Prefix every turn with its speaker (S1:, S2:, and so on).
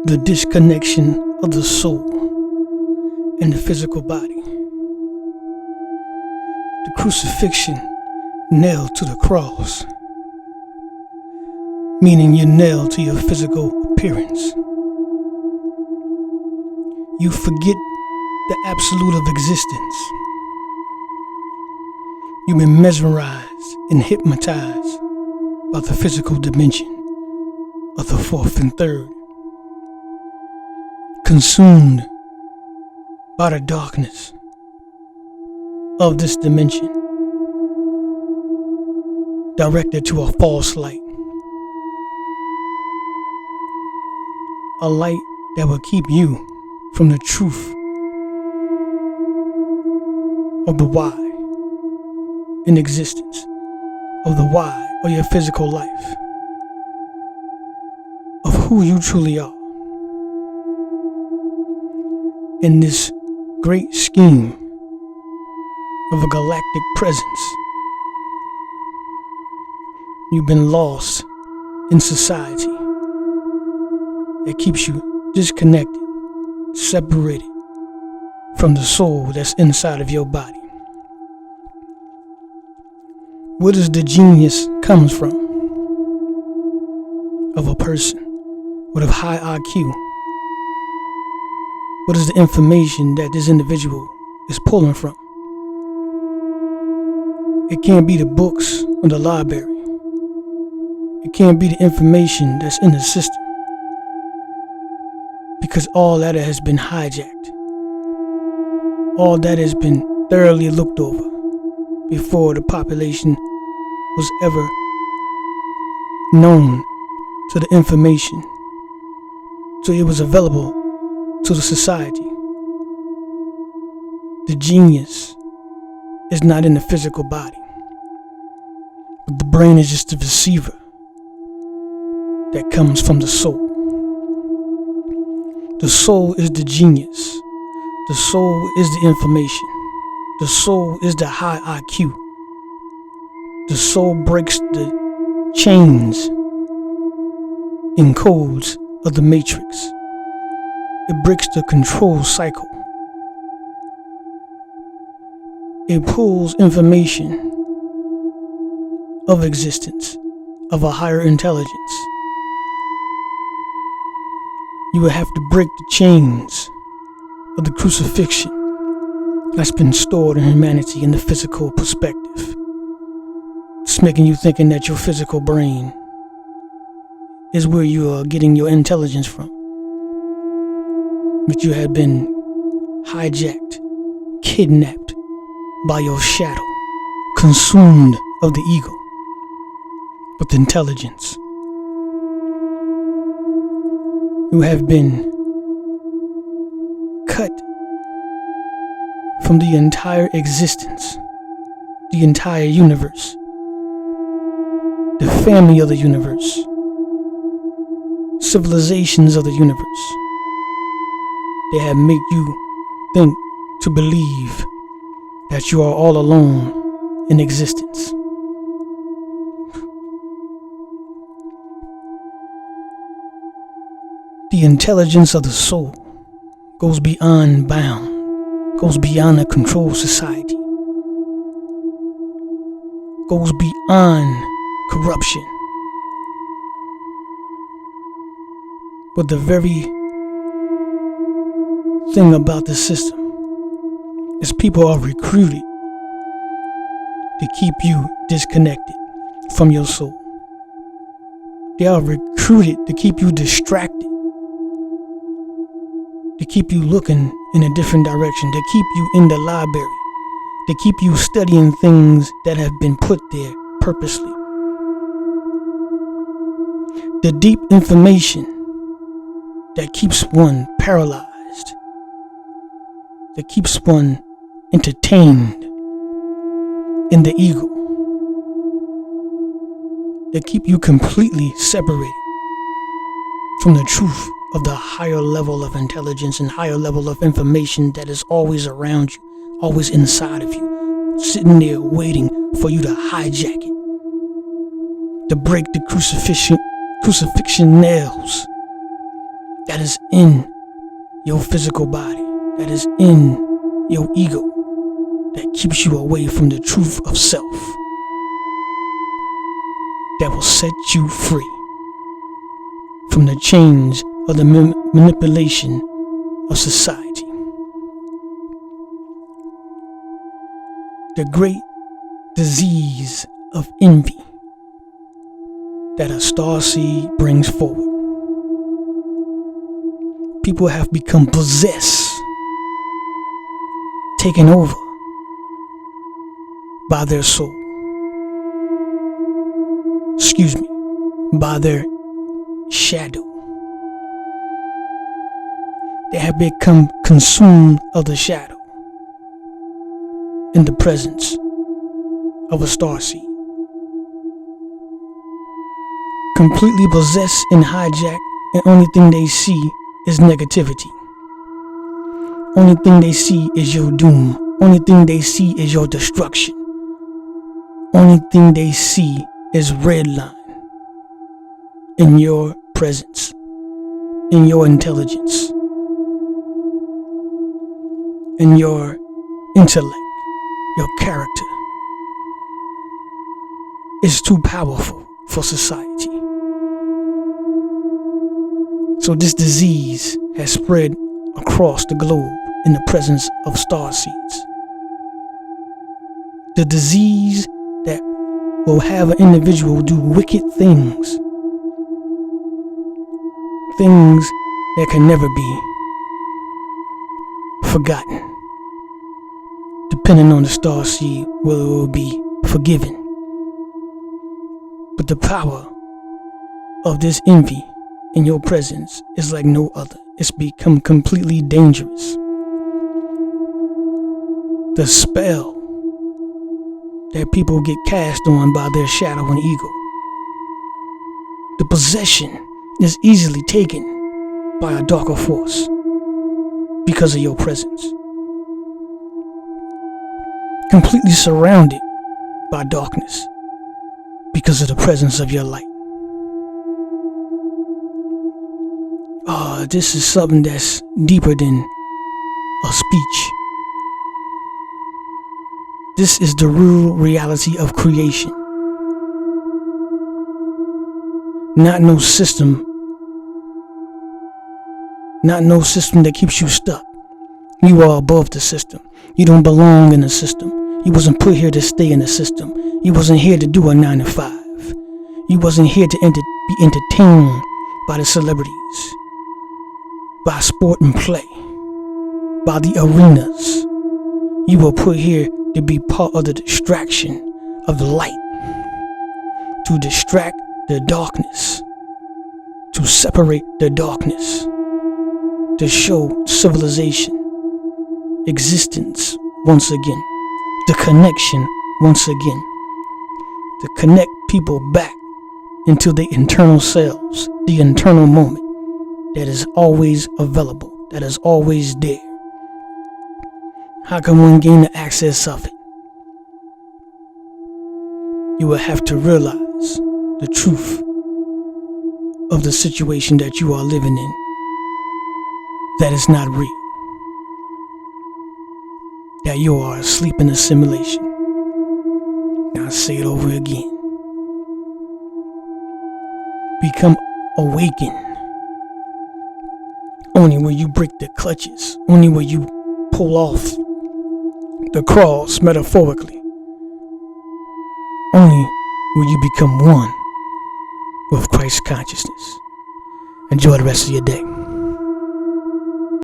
S1: the disconnection of the soul and the physical body. The crucifixion nailed to the cross, meaning you're nailed to your physical appearance. You forget the absolute of existence. You've been mesmerized and hypnotized by the physical dimension of the fourth and third, consumed by the darkness of this dimension, directed to a false light, a light that will keep you from the truth of the why in existence, of the why of your physical life, of who you truly are. In this great scheme of a galactic presence, you've been lost in society that keeps you disconnected, separated from the soul that's inside of your body. Where does the genius comes from of a person with a high IQ? What is the information that this individual is pulling from? It can't be the books or the library. It can't be the information that's in the system, because all that has been hijacked. All that has been thoroughly looked over before the population was ever known to the information, so it was available to the society. The genius is not in the physical body, but the brain is just a receiver that comes from the soul. The soul is the genius. The soul is the information. The soul is the high IQ. The soul breaks the chains and codes of the matrix. It breaks the control cycle. It pulls information of existence, of a higher intelligence. You will have to break the chains of the crucifixion that's been stored in humanity in the physical perspective. It's making you thinking that your physical brain is where you are getting your intelligence from. But you have been hijacked, kidnapped by your shadow, consumed of the ego with intelligence. You have been cut from the entire existence, the entire universe, the family of the universe, civilizations of the universe. They have made you think to believe that you are all alone in existence. The intelligence of the soul goes beyond bound, goes beyond a controlled society, goes beyond corruption. But the very thing about the system is people are recruited to keep you disconnected from your soul. They are recruited to keep you distracted, to keep you looking in a different direction, to keep you in the library, to keep you studying things that have been put there purposely. The deep information that keeps one paralyzed, that keeps one entertained in the ego, that keep you completely separated from the truth of the higher level of intelligence and higher level of information that is always around you, always inside of you, sitting there waiting for you to hijack it, to break the crucifixion nails that is in your physical body, that is in your ego, that keeps you away from the truth of self, that will set you free from the chains of the manipulation of society. The great disease of envy that a starseed brings forward. People have become possessed, taken over by their soul. By their shadow. They have become consumed of the shadow in the presence of a starseed. Completely possessed and hijacked, and only thing they see is negativity. Only thing they see is your doom. Only thing they see is your destruction. Only thing they see is red line in your presence, in your intelligence, in your intellect, your character is too powerful for society. So this disease has spread across the globe in the presence of starseeds. The disease that will have an individual do wicked things, things that can never be forgotten, depending on the starseed whether it will be forgiven. But the power of this envy in your presence is like no other. It's become completely dangerous. The spell that people get cast on by their shadow and ego, the possession is easily taken by a darker force because of your presence. Completely surrounded by darkness because of the presence of your light. This is something that's deeper than a speech. This is the real reality of creation. Not no system that keeps you stuck. You are above the system. You don't belong in the system. You wasn't put here to stay in the system. You wasn't here to do a 9 to 5. You wasn't here to be entertained by the celebrities, by sport and play, by the arenas. You were put here to be part of the distraction of the light, to distract the darkness, to separate the darkness, to show civilization, existence once again, the connection once again, to connect people back into the internal selves, the internal moment that is always available, that is always there. How can one gain the access of it? You will have to realize the truth of the situation that you are living in, that is not real, that you are asleep in a simulation. Now I say it over again. Become awakened only when you break the clutches, only when you pull off the cross metaphorically, only when you become one with Christ consciousness. Enjoy the rest of your day.